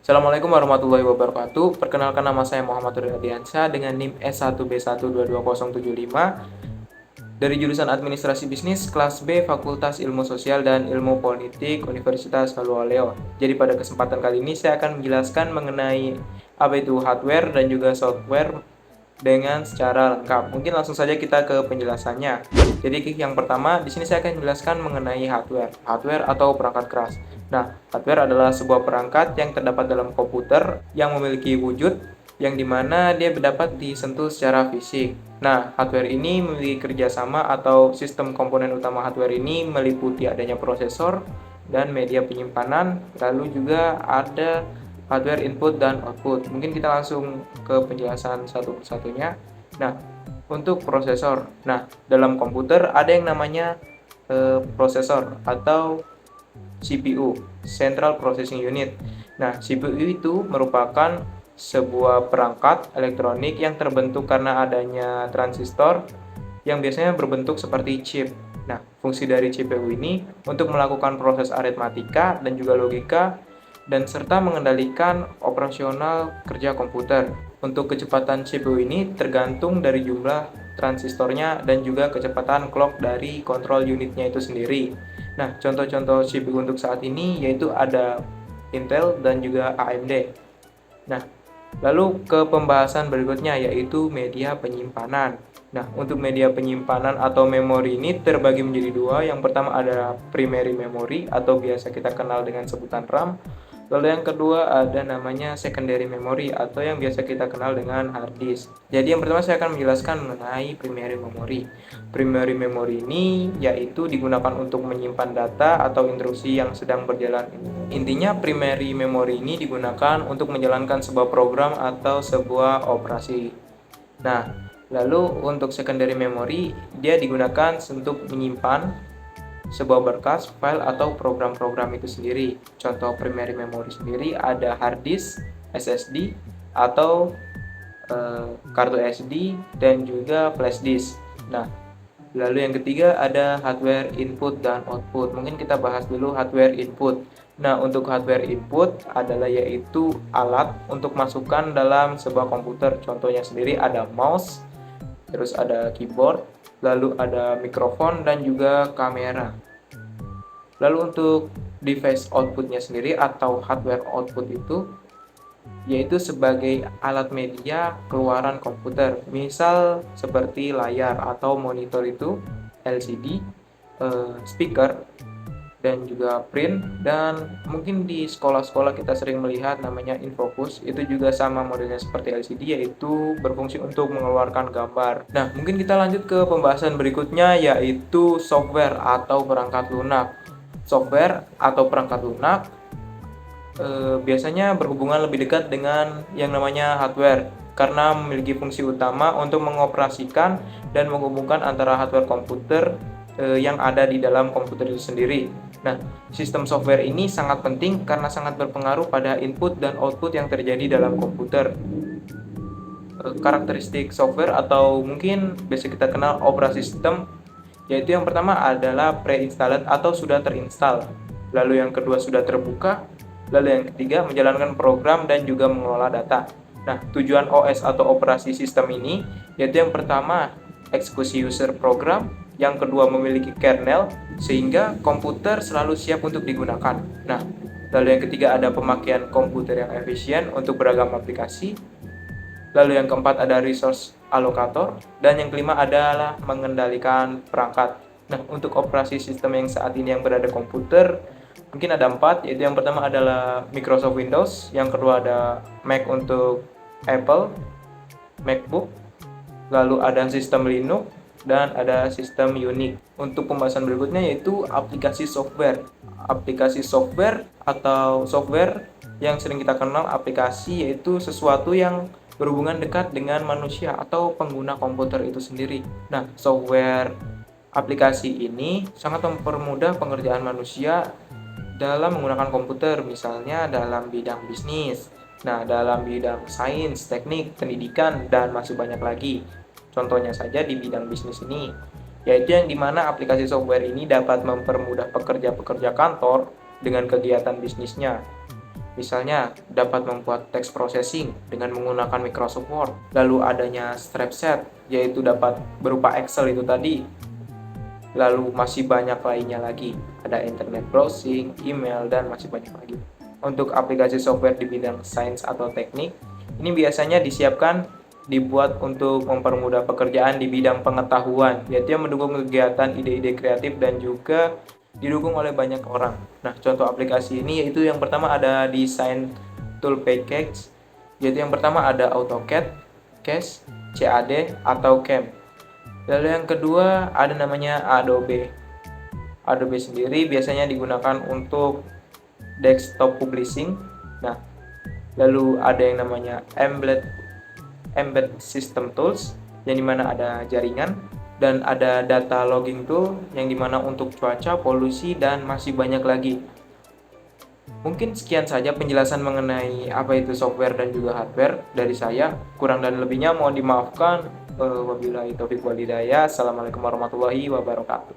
Assalamualaikum warahmatullahi wabarakatuh. Perkenalkan, nama saya Muhammad Radiansyah dengan NIM S1B1222075 dari jurusan Administrasi Bisnis kelas B Fakultas Ilmu Sosial dan Ilmu Politik Universitas Haluoleo. Jadi pada kesempatan kali ini saya akan menjelaskan mengenai apa itu hardware dan juga software dengan secara lengkap. Mungkin langsung saja kita ke penjelasannya. Jadi yang pertama di sini saya akan menjelaskan mengenai hardware atau perangkat keras. Nah, hardware adalah sebuah perangkat yang terdapat dalam komputer yang memiliki wujud yang dimana dia dapat disentuh secara fisik. Nah, hardware ini memiliki kerjasama atau sistem komponen utama hardware ini meliputi adanya prosesor dan media penyimpanan, lalu juga ada hardware input dan output. Mungkin kita langsung ke penjelasan satu persatunya. Nah, untuk prosesor. Nah, dalam komputer ada yang namanya prosesor atau CPU, Central Processing Unit. Nah, CPU itu merupakan sebuah perangkat elektronik yang terbentuk karena adanya transistor yang biasanya berbentuk seperti chip. Nah, fungsi dari CPU ini untuk melakukan proses aritmatika dan juga logika dan serta mengendalikan operasional kerja komputer. Untuk kecepatan CPU ini tergantung dari jumlah transistornya dan juga kecepatan clock dari kontrol unitnya itu sendiri. Nah, contoh-contoh CPU untuk saat ini yaitu ada Intel dan juga AMD. Nah, lalu ke pembahasan berikutnya yaitu media penyimpanan. Nah, untuk media penyimpanan atau memori ini terbagi menjadi dua. Yang pertama ada primary memory atau biasa kita kenal dengan sebutan RAM. Lalu yang kedua ada namanya secondary memory atau yang biasa kita kenal dengan hard disk. Jadi yang pertama saya akan menjelaskan mengenai primary memory. Primary memory ini yaitu digunakan untuk menyimpan data atau instruksi yang sedang berjalan. Intinya primary memory ini digunakan untuk menjalankan sebuah program atau sebuah operasi. Nah, lalu untuk secondary memory dia digunakan untuk menyimpan sebuah berkas, file, atau program-program itu sendiri. Contoh primary memory sendiri ada hard disk, SSD, atau kartu SD, dan juga flash disk. Nah, lalu yang ketiga ada hardware input dan output. Mungkin kita bahas dulu hardware input. Nah, untuk hardware input adalah yaitu alat untuk masukkan dalam sebuah komputer. Contohnya sendiri ada mouse, terus ada keyboard, lalu ada mikrofon dan juga kamera. Lalu untuk device outputnya sendiri atau hardware output itu yaitu sebagai alat media keluaran komputer. Misal seperti layar atau monitor itu LCD, speaker, dan juga print. Dan mungkin di sekolah-sekolah kita sering melihat namanya infocus, itu juga sama modelnya seperti LCD, yaitu berfungsi untuk mengeluarkan gambar. Nah, mungkin kita lanjut ke pembahasan berikutnya yaitu software atau perangkat lunak. Software atau perangkat lunak biasanya berhubungan lebih dekat dengan yang namanya hardware karena memiliki fungsi utama untuk mengoperasikan dan menghubungkan antara hardware komputer yang ada di dalam komputer itu sendiri. Nah, sistem software ini sangat penting karena sangat berpengaruh pada input dan output yang terjadi dalam komputer. Karakteristik software atau mungkin biasa kita kenal operasi sistem, yaitu yang pertama adalah pre-installed atau sudah terinstall, lalu yang kedua sudah terbuka, lalu yang ketiga menjalankan program dan juga mengelola data. Nah, tujuan OS atau operasi sistem ini yaitu yang pertama eksekusi user program, yang kedua memiliki kernel sehingga komputer selalu siap untuk digunakan. Nah, lalu yang ketiga ada pemakaian komputer yang efisien untuk beragam aplikasi. Lalu yang keempat ada resource allocator, dan yang kelima adalah mengendalikan perangkat. Nah, untuk operasi sistem yang saat ini yang berada komputer, mungkin ada 4, yaitu yang pertama adalah Microsoft Windows, yang kedua ada Mac untuk Apple, MacBook, lalu ada sistem Linux, dan ada sistem Unix. Untuk pembahasan berikutnya yaitu aplikasi software. Aplikasi software atau software yang sering kita kenal aplikasi yaitu sesuatu yang berhubungan dekat dengan manusia atau pengguna komputer itu sendiri. Nah, software aplikasi ini sangat mempermudah pengerjaan manusia dalam menggunakan komputer, misalnya dalam bidang bisnis, nah dalam bidang sains, teknik, pendidikan, dan masih banyak lagi. Contohnya saja di bidang bisnis ini, yaitu yang dimana aplikasi software ini dapat mempermudah pekerja-pekerja kantor dengan kegiatan bisnisnya. Misalnya, dapat membuat text processing dengan menggunakan Microsoft Word. Lalu adanya Snapchat, yaitu dapat berupa Excel itu tadi. Lalu masih banyak lainnya lagi. Ada internet browsing, email, dan masih banyak lagi. Untuk aplikasi software di bidang sains atau teknik, ini biasanya dibuat untuk mempermudah pekerjaan di bidang pengetahuan, yaitu yang mendukung kegiatan ide-ide kreatif dan juga didukung oleh banyak orang. Nah, contoh aplikasi ini yaitu yang pertama ada Design Tool Package, yaitu yang pertama ada AutoCAD, CAS, CAD, atau CAM. Lalu yang kedua ada namanya Adobe. Adobe sendiri biasanya digunakan untuk desktop publishing. Nah, lalu ada yang namanya Embed System Tools, yang dimana ada jaringan, dan ada data logging tool yang dimana untuk cuaca, polusi, dan masih banyak lagi. Mungkin sekian saja penjelasan mengenai apa itu software dan juga hardware dari saya. Kurang dan lebihnya mohon dimaafkan. Wabillahi taufiq walhidayah. Assalamualaikum warahmatullahi wabarakatuh.